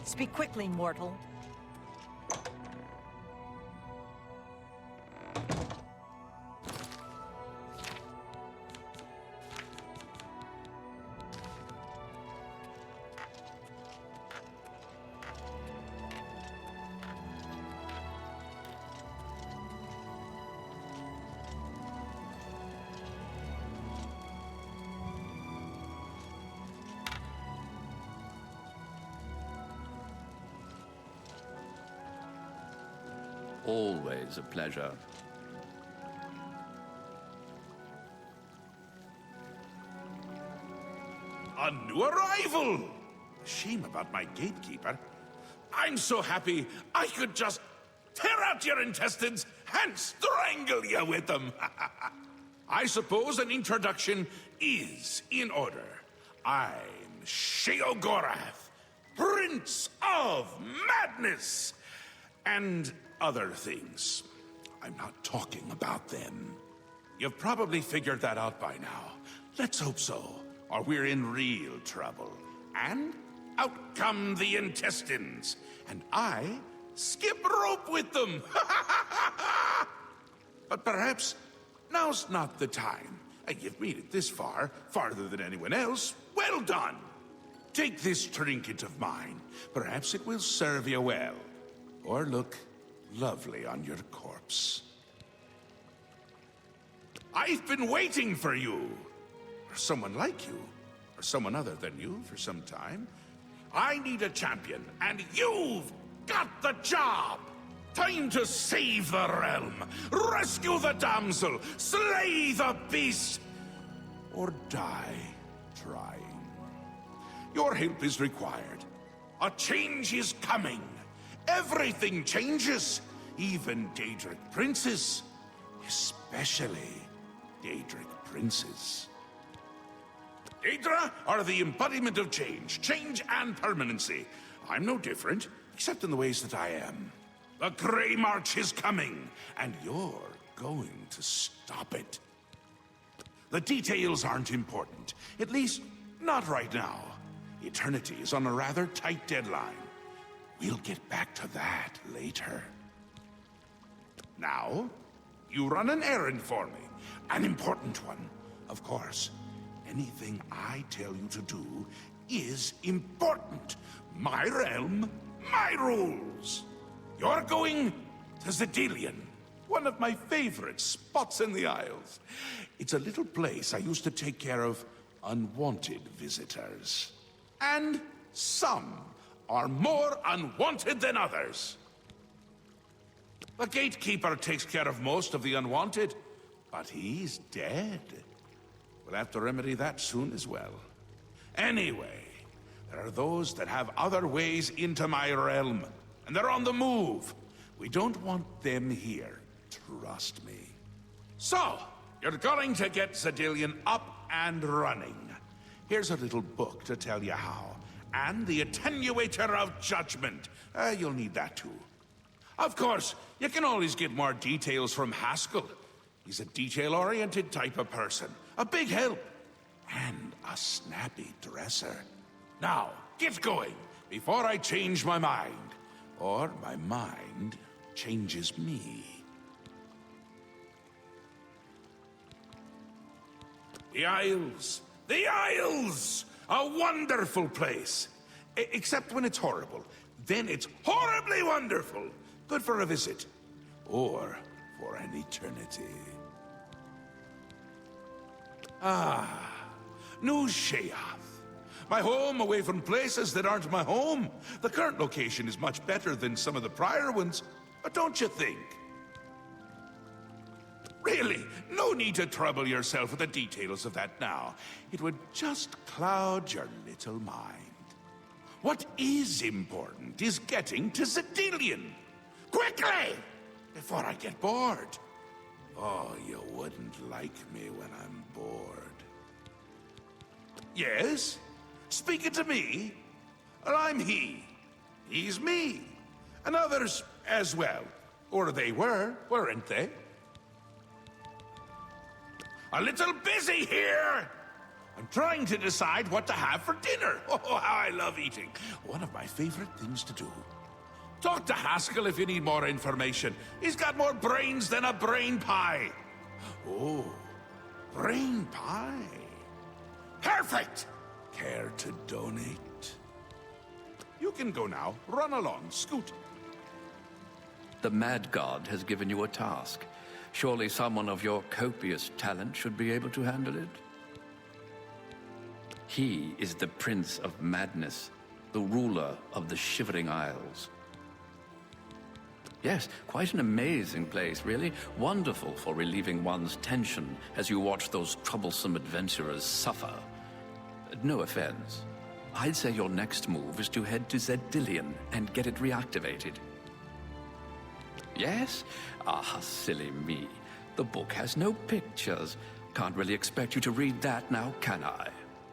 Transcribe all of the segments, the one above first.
Speak quickly, mortal. Always a pleasure. A new arrival! Shame about my gatekeeper. I'm so happy I could just tear out your intestines and strangle you with them. I suppose an introduction is in order. I'm Sheogorath, Prince of Madness, and other things. I'm not talking about them. You've probably figured that out by now. Let's hope so, or we're in real trouble. And out come the intestines, and I skip rope with them. But perhaps now's not the time. You've made it this far, farther than anyone else. Well done! Take this trinket of mine. Perhaps it will serve you well, or look lovely on your corpse. I've been waiting for you, or someone like you, or someone other than you for some time. I need a champion, and you've got the job! Time to save the realm, rescue the damsel, slay the beast, or die trying. Your help is required. A change is coming. Everything changes, even Daedric princes, especially Daedric princes. Daedra are the embodiment of change and permanency. I'm no different, except in the ways that I am. The Grey March is coming, and you're going to stop it. The details aren't important, at least not right now. Eternity is on a rather tight deadline. We'll get back to that later. Now, you run an errand for me. An important one, of course. Anything I tell you to do is important. My realm, my rules. You're going to Zedilian, one of my favorite spots in the Isles. It's a little place I used to take care of unwanted visitors. And some are more unwanted than others. The gatekeeper takes care of most of the unwanted, but he's dead. We'll have to remedy that soon as well. Anyway, there are those that have other ways into my realm, and they're on the move. We don't want them here, trust me. So, you're going to get Zedilian up and running. Here's a little book to tell you how. And the Attenuator of Judgment. You'll need that too. Of course, you can always get more details from Haskell. He's a detail-oriented type of person. A big help. And a snappy dresser. Now, get going, before I change my mind. Or my mind changes me. The Isles! The Isles! A wonderful place! Except when it's horrible. Then it's horribly wonderful. Good for a visit. Or for an eternity. Ah, New Sheath. My home away from places that aren't my home. The current location is much better than some of the prior ones. But don't you think? Really, no need to trouble yourself with the details of that now. It would just cloud your little mind. What is important is getting to Zedilian. Quickly! Before I get bored. Oh, you wouldn't like me when I'm bored. Yes? Speaking to me? Well, I'm he. He's me. And others as well. Or they were, weren't they? A little busy here! I'm trying to decide what to have for dinner. Oh, how I love eating. One of my favorite things to do. Talk to Haskell if you need more information. He's got more brains than a brain pie. Oh, brain pie. Perfect! Care to donate? You can go now. Run along, scoot. The Mad God has given you a task. Surely someone of your copious talent should be able to handle it. He is the Prince of Madness, the ruler of the Shivering Isles. Yes, quite an amazing place, really. Wonderful for relieving one's tension as you watch those troublesome adventurers suffer. No offense. I'd say your next move is to head to Zedillion and get it reactivated. Yes? Ah, silly me. The book has no pictures. Can't really expect you to read that now, can I?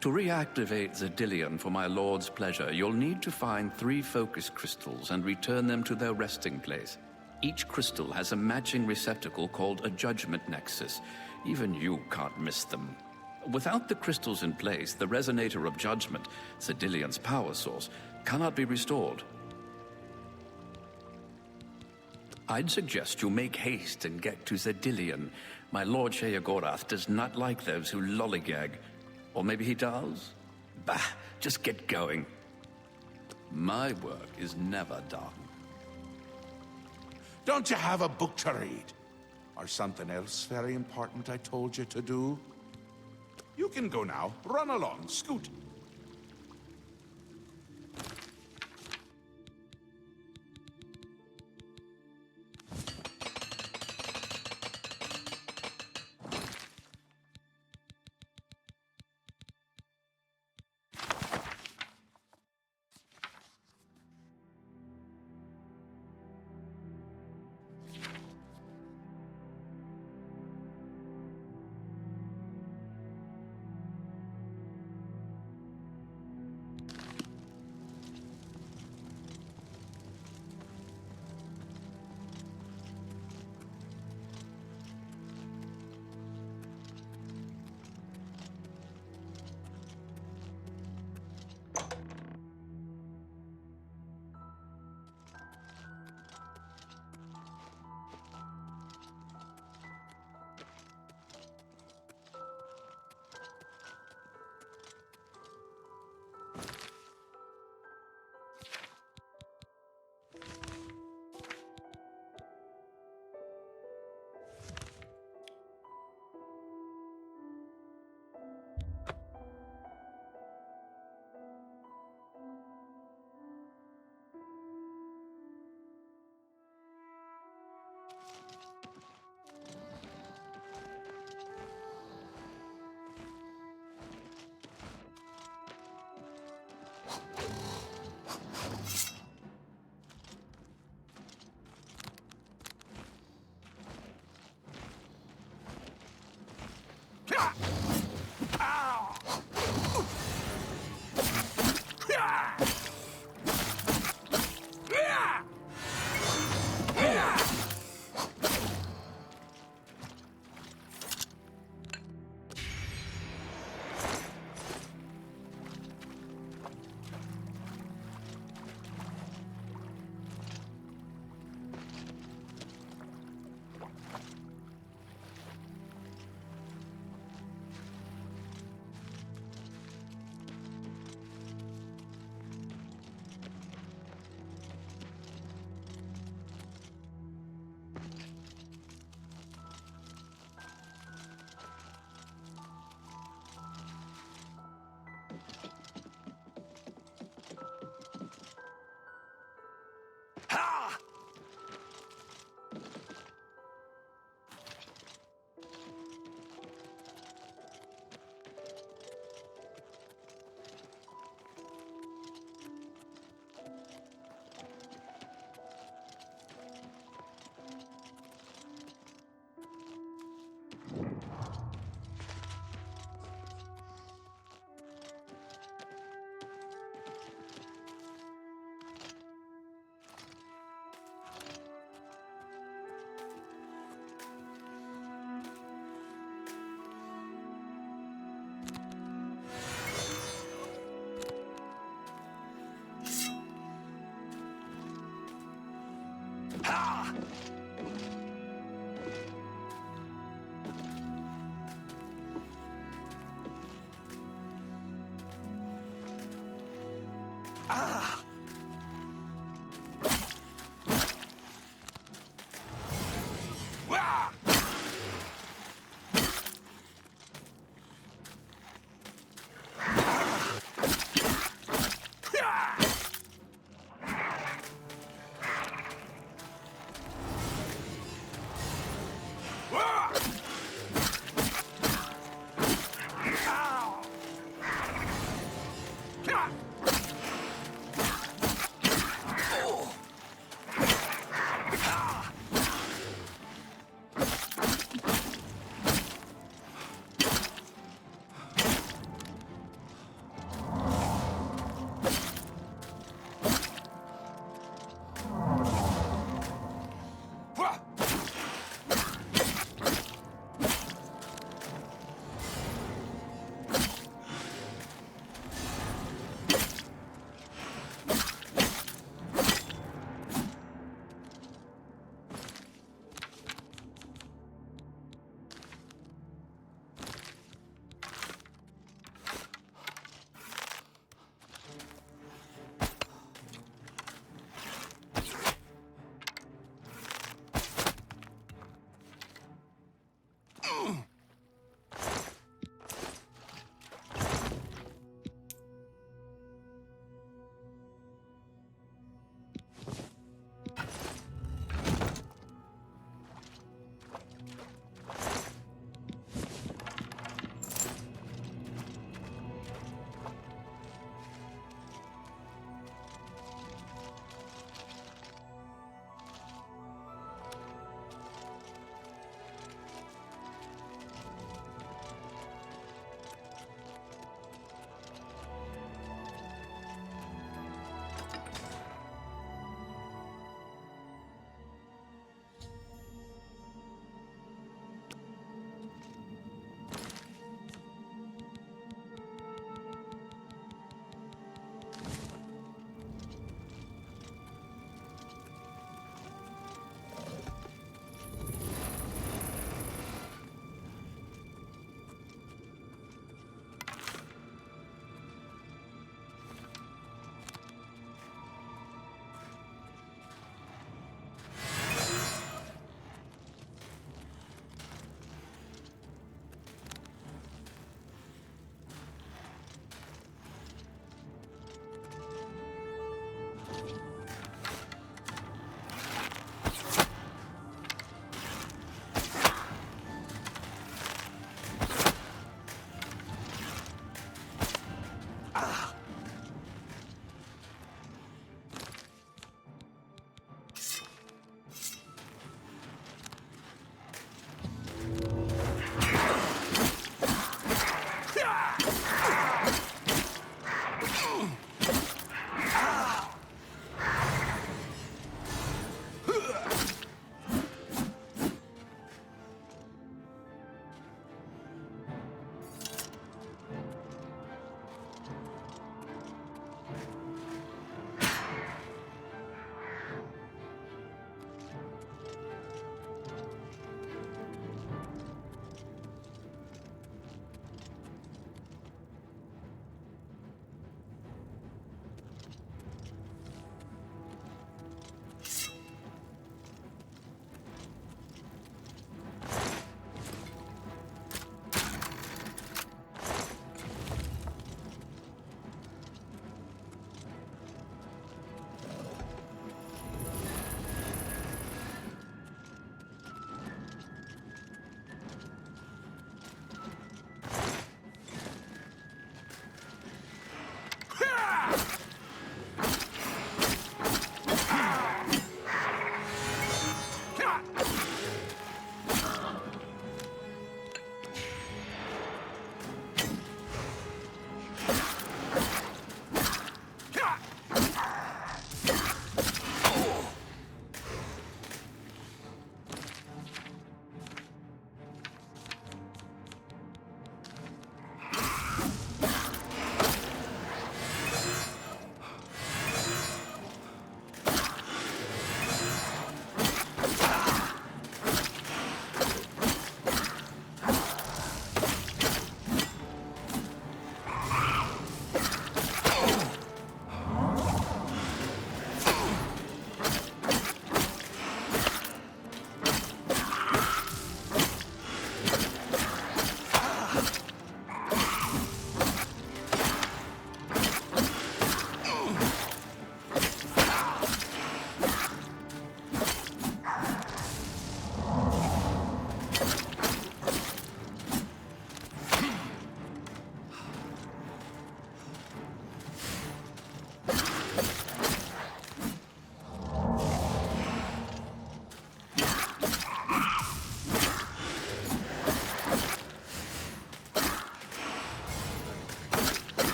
To reactivate Zedillion for my lord's pleasure, you'll need to find 3 focus crystals and return them to their resting place. Each crystal has a matching receptacle called a judgment nexus. Even you can't miss them. Without the crystals in place, the resonator of judgment, Zedillion's power source, cannot be restored. I'd suggest you make haste and get to Zedillion. My lord Sheogorath does not like those who lollygag. Or maybe he does? Bah, just get going. My work is never done. Don't you have a book to read? Or something else very important I told you to do? You can go now. Run along, scoot.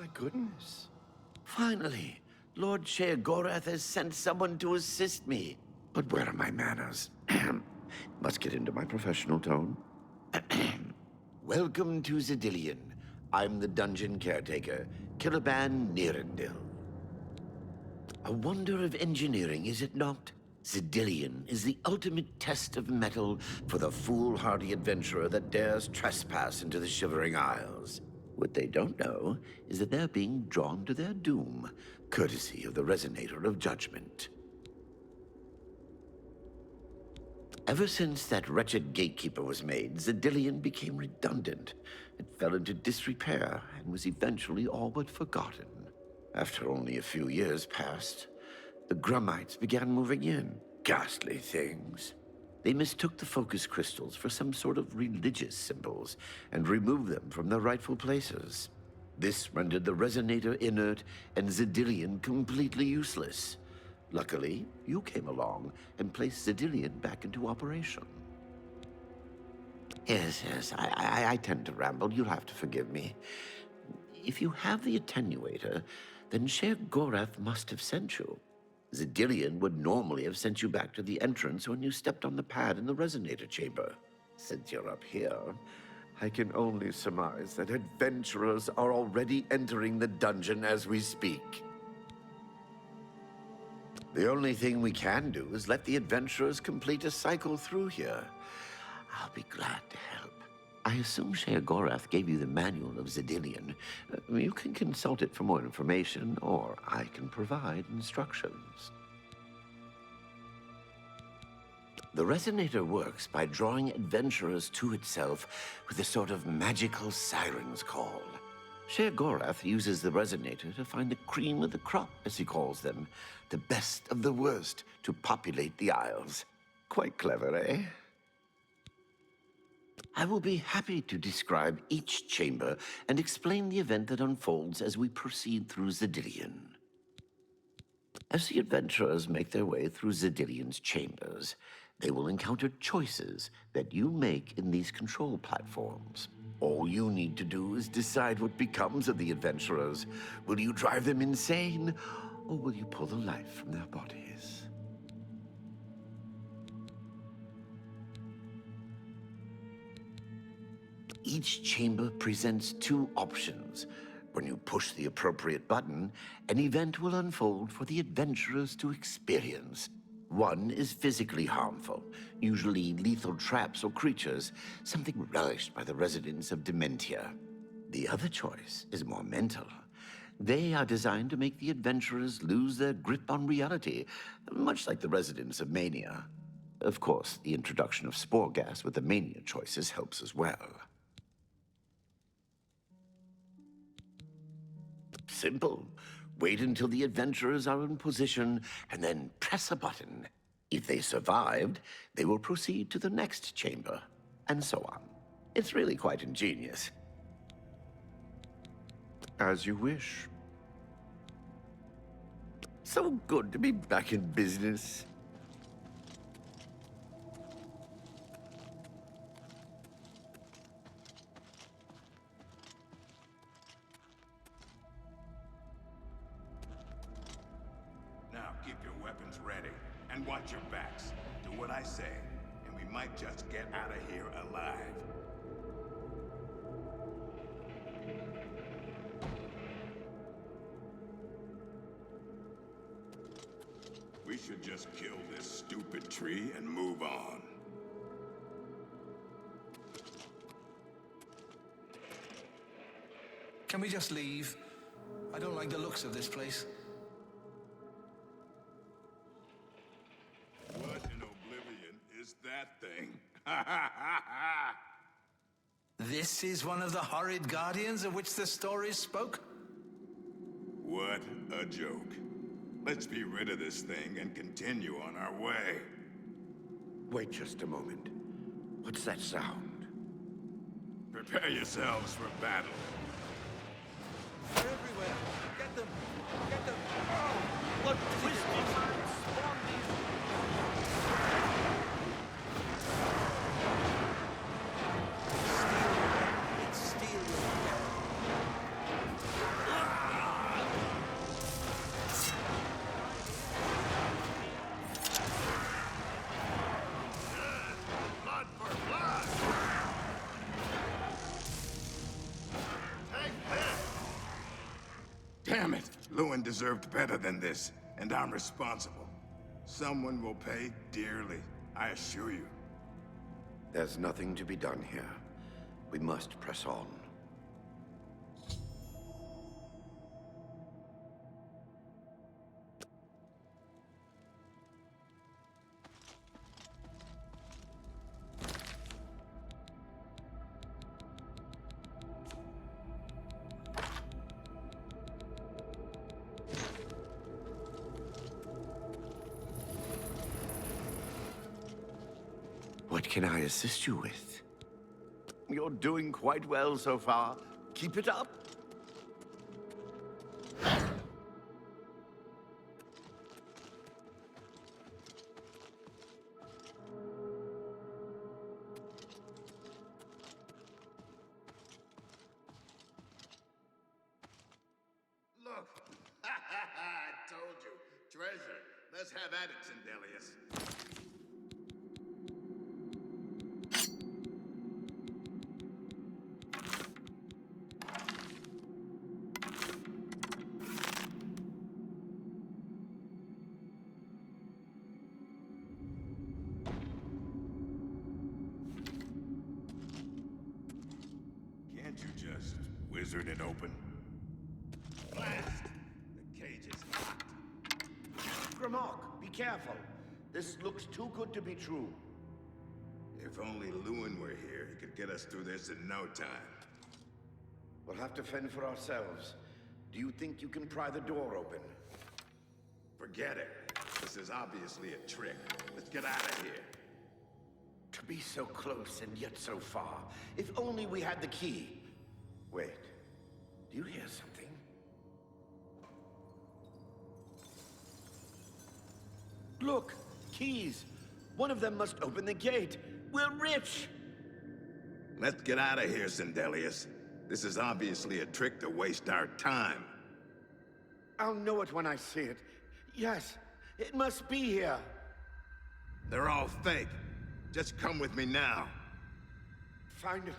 my goodness. Finally, Lord Sheogorath has sent someone to assist me. But where are my manners? Must get into my professional tone. Welcome to Zidillion. I'm the dungeon caretaker, Kilaban Nirendil. A wonder of engineering, is it not? Zidillion is the ultimate test of mettle for the foolhardy adventurer that dares trespass into the Shivering Isles. What they don't know is that they're being drawn to their doom, courtesy of the Resonator of Judgment. Ever since that wretched gatekeeper was made, Zidillion became redundant. It fell into disrepair and was eventually all but forgotten. After only a few years passed, the Grummites began moving in. Ghastly things. They mistook the focus crystals for some sort of religious symbols and removed them from their rightful places. This rendered the Resonator inert and Zidillion completely useless. Luckily, you came along and placed Zidillion back into operation. Yes, I tend to ramble. You'll have to forgive me. If you have the attenuator, then Sheogorath must have sent you. Zidillion would normally have sent you back to the entrance when you stepped on the pad in the Resonator chamber. Since you're up here, I can only surmise that adventurers are already entering the dungeon as we speak. The only thing we can do is let the adventurers complete a cycle through here. I'll be glad to help. I assume Sheogorath gave you the manual of Zidillion. You can consult it for more information, or I can provide instructions. The Resonator works by drawing adventurers to itself with a sort of magical siren's call. Sheogorath uses the Resonator to find the cream of the crop, as he calls them, the best of the worst, to populate the Isles. Quite clever, eh? I will be happy to describe each chamber and explain the event that unfolds as we proceed through Zidillion. As the adventurers make their way through Zidillion's chambers, they will encounter choices that you make in these control platforms. All you need to do is decide what becomes of the adventurers. Will you drive them insane, or will you pull the life from their bodies? Each chamber presents two options. When you push the appropriate button, an event will unfold for the adventurers to experience. One is physically harmful, usually lethal traps or creatures, something relished by the residents of Dementia. The other choice is more mental. They are designed to make the adventurers lose their grip on reality, much like the residents of Mania. Of course, the introduction of spore gas with the Mania choices helps as well. Simple. Wait until the adventurers are in position, and then press a button. If they survived, they will proceed to the next chamber, and so on. It's really quite ingenious. As you wish. So good to be back in business. Now keep your weapons ready, and watch your backs. Do what I say, and we might just get out of here alive. We should just kill this stupid tree and move on. Can we just leave? I don't like the looks of this place. What in Oblivion is that thing? This is one of the horrid guardians of which the stories spoke? What a joke. Let's be rid of this thing and continue on our way. Wait just a moment. What's that sound? Prepare yourselves for battle. They're everywhere. Get them! Get them! What twisted minds spawn It's steel. Lewin deserved better than this, and I'm responsible. Someone will pay dearly, I assure you. There's nothing to be done here. We must press on. What can I assist you with? You're doing quite well so far. Keep it up. Look! I told you. Treasure. Let's have at it, Sindelius. Can't you just wizard it open? Blast! The cage is locked. Grimok, be careful. This looks too good to be true. If only Lewin were here, he could get us through this in no time. We'll have to fend for ourselves. Do you think you can pry the door open? Forget it. This is obviously a trick. Let's get out of here. To be so close and yet so far. If only we had the key. Wait. Do you hear something? Look! Keys! One of them must open the gate. We're rich! Let's get out of here, Sindelius. This is obviously a trick to waste our time. I'll know it when I see it. Yes, it must be here. They're all fake. Just come with me now. Find it.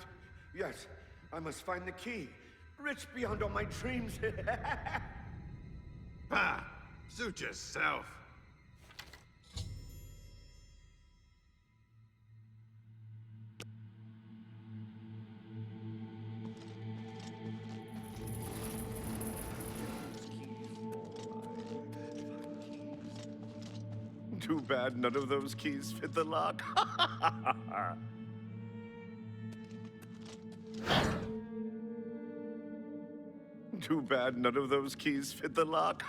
Yes, I must find the key. Rich beyond all my dreams. Bah! Suit yourself. Too bad none of those keys fit the lock. Too bad none of those keys fit the lock.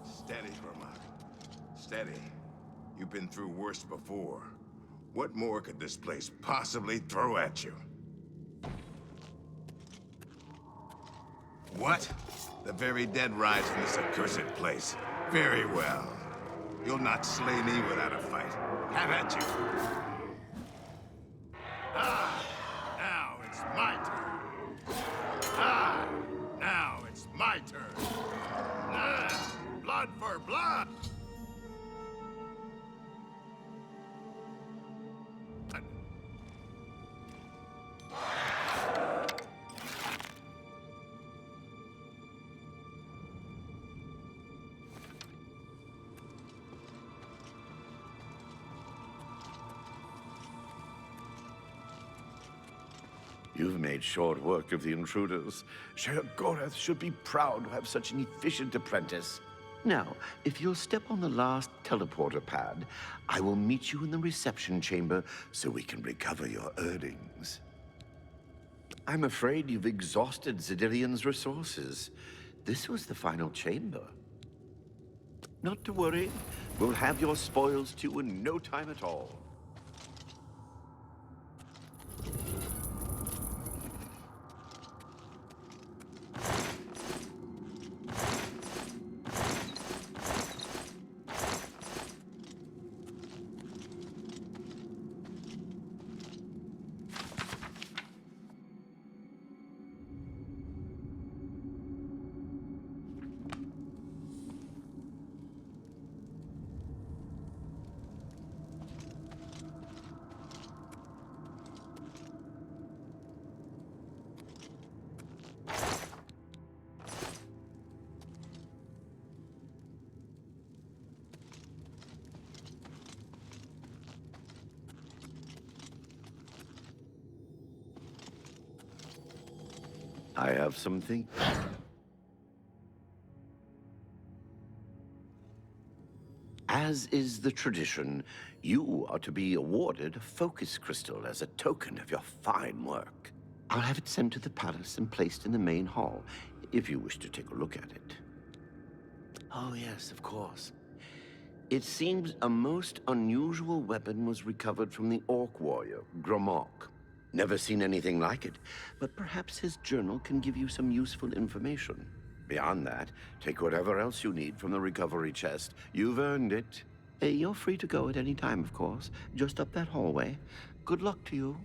Steady, Cormac. Steady. You've been through worse before. What more could this place possibly throw at you? What? The very dead rise from this accursed place. Very well. You'll not slay me without a fight. Have at you. Ah! Now it's my turn. Ah! Now it's my turn. Ah! Blood for blood! You've made short work of the intruders. Sheogorath should be proud to have such an efficient apprentice. Now, if you'll step on the last teleporter pad, I will meet you in the reception chamber so we can recover your earnings. I'm afraid you've exhausted Zidilion's resources. This was the final chamber. Not to worry. We'll have your spoils too in no time at all. I have something. As is the tradition, you are to be awarded a focus crystal as a token of your fine work. I'll have it sent to the palace and placed in the main hall, if you wish to take a look at it. Oh yes, of course. It seems a most unusual weapon was recovered from the orc warrior, Gromok. Never seen anything like it, but perhaps his journal can give you some useful information. Beyond that, take whatever else you need from the recovery chest. You've earned it. You're free to go at any time, of course. Just up that hallway. Good luck to you.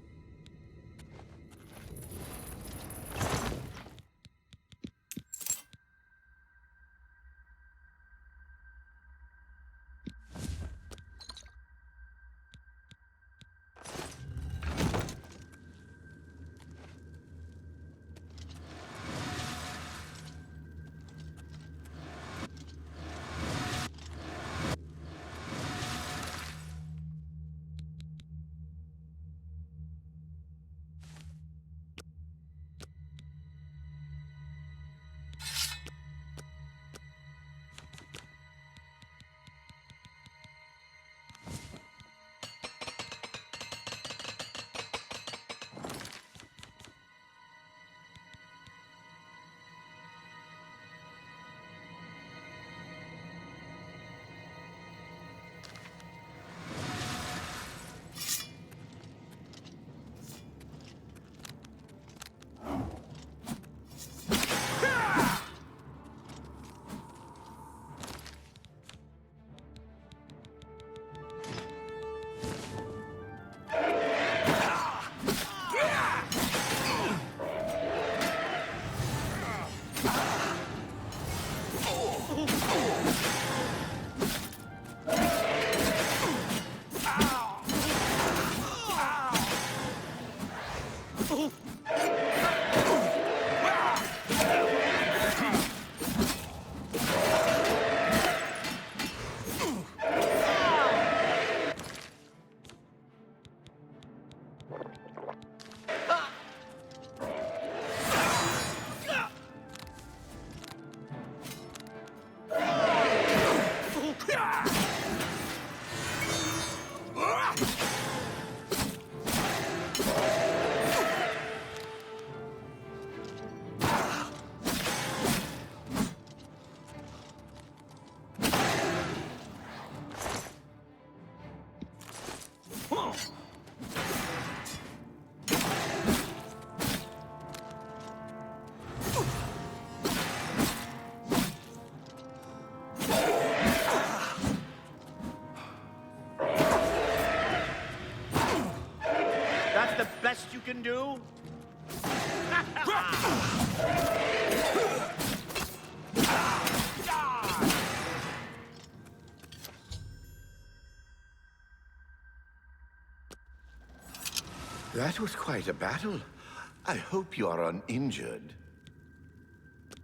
Best you can do? That was quite a battle. I hope you are uninjured.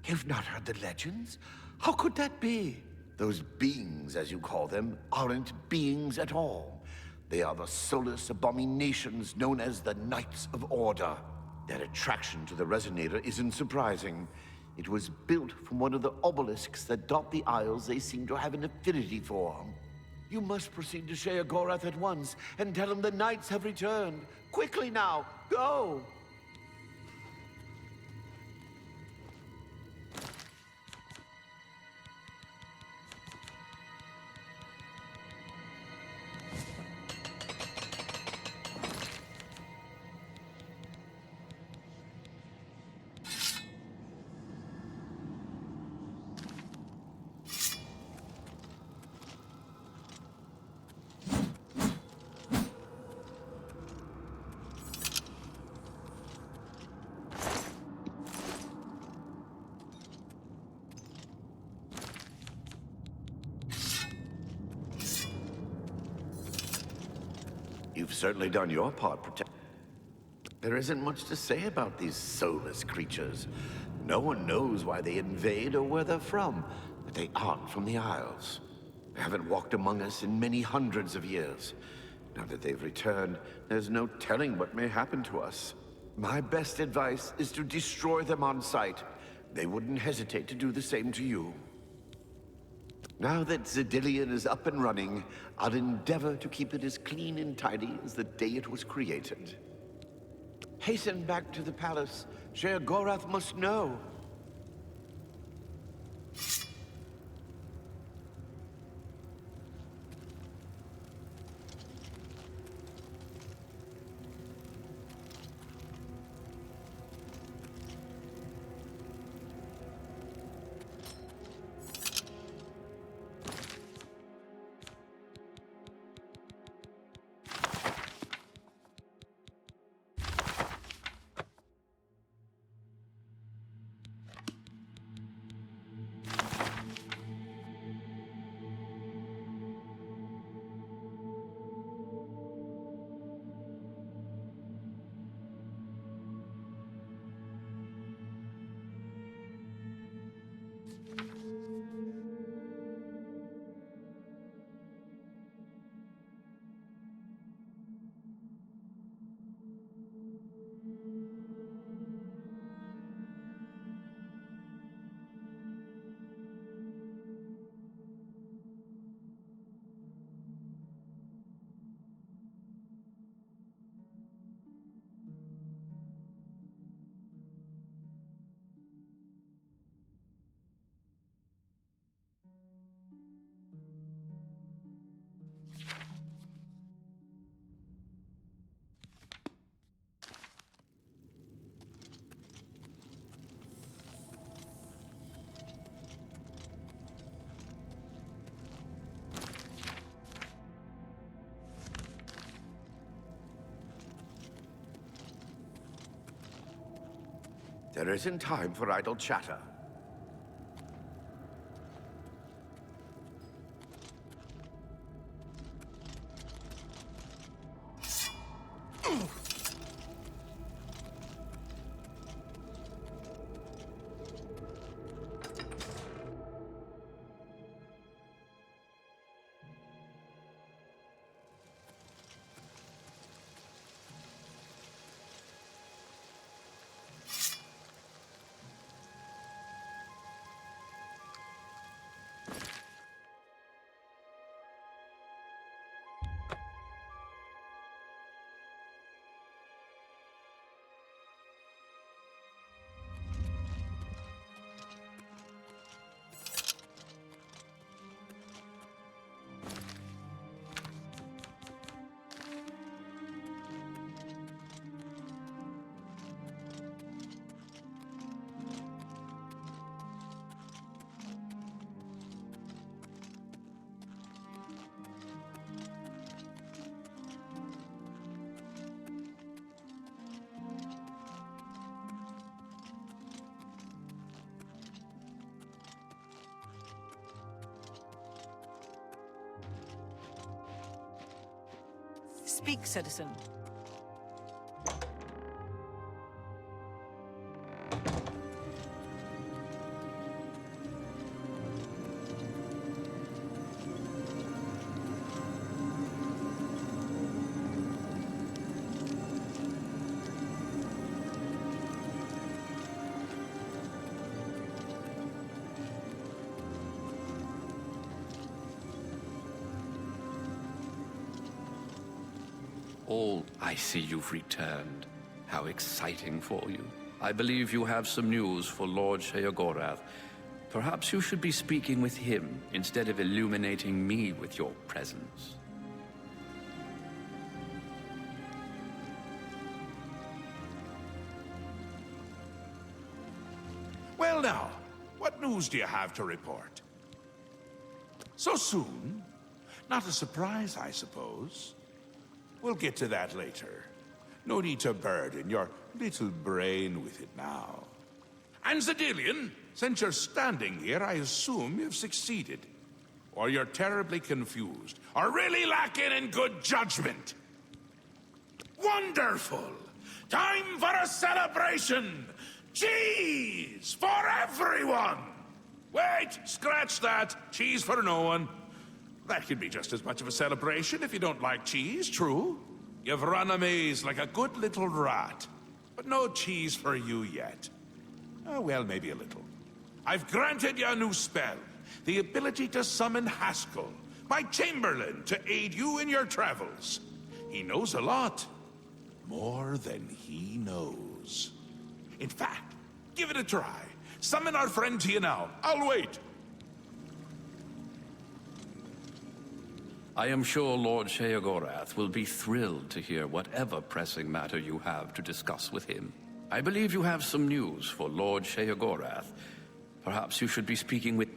You've not heard the legends? How could that be? Those beings, as you call them, aren't beings at all. They are the soulless abominations known as the Knights of Order. Their attraction to the Resonator isn't surprising. It was built from one of the obelisks that dot the isles they seem to have an affinity for. You must proceed to Sheogorath at once and tell him the Knights have returned. Quickly now, go! You've certainly done your part, There isn't much to say about these soulless creatures. No one knows why they invade or where they're from, but they aren't from the Isles. They haven't walked among us in many hundreds of years. Now that they've returned, there's no telling what may happen to us. My best advice is to destroy them on sight. They wouldn't hesitate to do the same to you. Now that Zedillion is up and running, I'll endeavor to keep it as clean and tidy as the day it was created. Hasten back to the palace. Sheogorath must know. There isn't time for idle chatter. Speak, citizen. All, I see you've returned. How exciting for you. I believe you have some news for Lord Sheogorath. Perhaps you should be speaking with him instead of illuminating me with your presence. Well now, what news do you have to report? So soon? Not a surprise, I suppose. We'll get to that later. No need to burden your little brain with it now. And Zedillion, since you're standing here, I assume you've succeeded. Or you're terribly confused, or really lacking in good judgment. Wonderful! Time for a celebration! Cheese for everyone! Wait, scratch that. Cheese for no one. That could be just as much of a celebration if you don't like cheese, true. You've run a maze like a good little rat. but no cheese for you yet. Oh, well, maybe a little. I've granted you a new spell. The ability to summon Haskell, my Chamberlain, to aid you in your travels. He knows a lot. More than he knows. In fact, give it a try. Summon our friend to you now. I'll wait. I am sure Lord Sheogorath will be thrilled to hear whatever pressing matter you have to discuss with him. I believe you have some news for Lord Sheogorath. Perhaps you should be speaking with...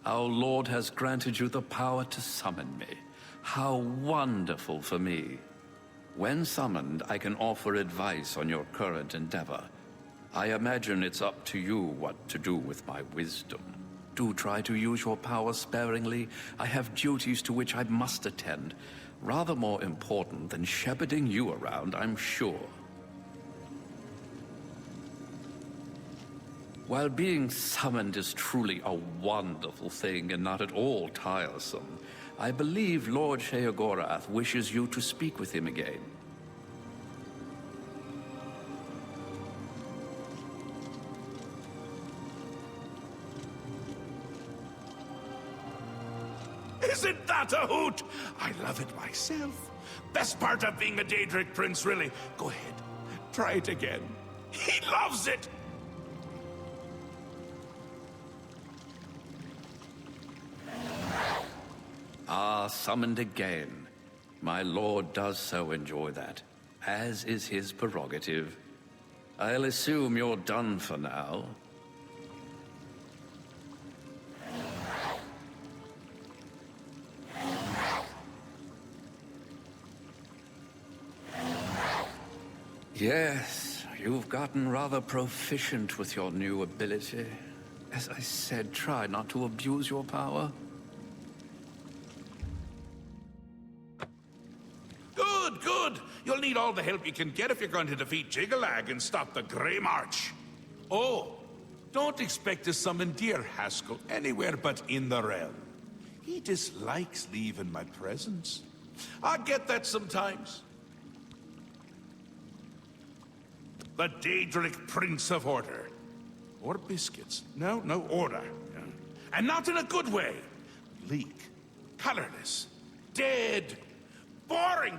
Our Lord has granted you the power to summon me. How wonderful for me. When summoned, I can offer advice on your current endeavor. I imagine it's up to you what to do with my wisdom. Do try to use your power sparingly. I have duties to which I must attend. Rather more important than shepherding you around, I'm sure. While being summoned is truly a wonderful thing and not at all tiresome, I believe Lord Sheogorath wishes you to speak with him again. Isn't that a hoot? I love it myself. Best part of being a Daedric prince, really. Go ahead, try it again. He loves it! Ah, summoned again. My lord does so enjoy that, as is his prerogative. I'll assume you're done for now. Yes, you've gotten rather proficient with your new ability. As I said, try not to abuse your power. Good! You'll need all the help you can get if you're going to defeat Jiggalag and stop the Grey March. Oh, don't expect to summon dear Haskell anywhere but in the realm. He dislikes leaving my presence. I get that sometimes. The Daedric Prince of Order. Or biscuits. No, order. And not in a good way. Bleak. Colorless. Dead. Boring!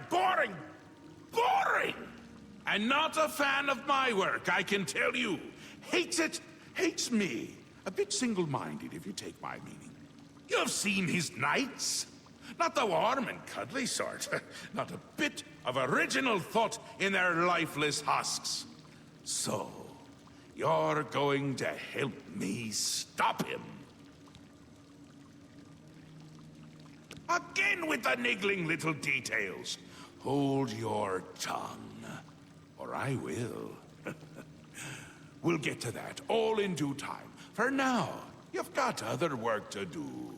And not a fan of my work, I can tell you. Hates it, hates me. A bit single-minded, if you take my meaning. You've seen his knights. Not the warm and cuddly sort. Not a bit of original thought in their lifeless husks. So, you're going to help me stop him. Again with the niggling little details. Hold your tongue, or I will. We'll get to that, all in due time. For now, you've got other work to do.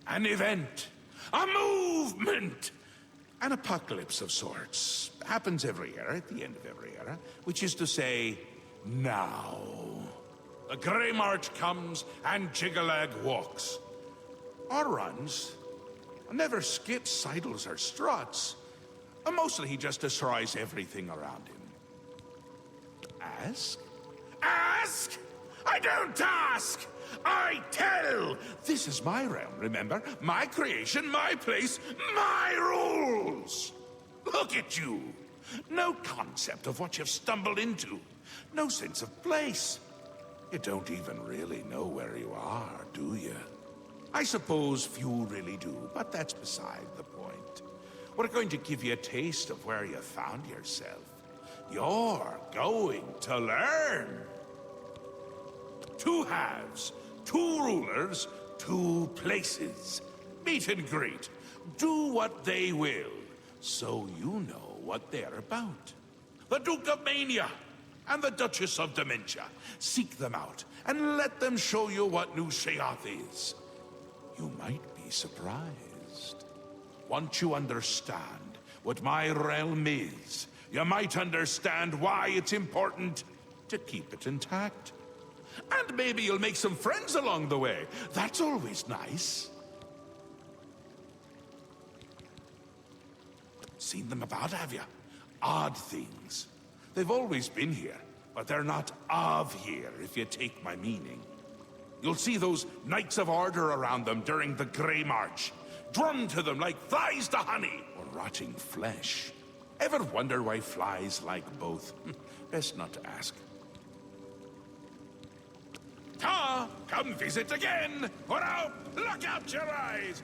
An event, a movement, an apocalypse of sorts. Happens every era, at the end of every era, which is to say, now. The Grey March comes and Jiggalag walks. Or runs. Never skips, sidles, or struts. Mostly he just destroys everything around him. Ask? Ask? I don't ask! I tell! This is my realm, remember? My creation, my place, my rules! Look at you! No concept of what you've stumbled into. No sense of place. You don't even really know where you are, do you? I suppose few really do, but that's beside the point. We're going to give you a taste of where you found yourself. You're going to learn. 2 halves, 2 rulers, 2 places. Meet and greet. Do what they will, so you know what they're about. The Duke of Mania and the Duchess of Dementia. Seek them out and let them show you what New Sheoth is. You might be surprised. Once you understand what my realm is, you might understand why it's important to keep it intact. And maybe you'll make some friends along the way. That's always nice. Seen them about, have you? Odd things. They've always been here, but they're not of here, if you take my meaning. You'll see those Knights of Order around them during the Grey March. Drum to them like flies to honey, or rotting flesh. Ever wonder why flies like both? Best not to ask. Ta! Come visit again! Or I'll pluck out your eyes!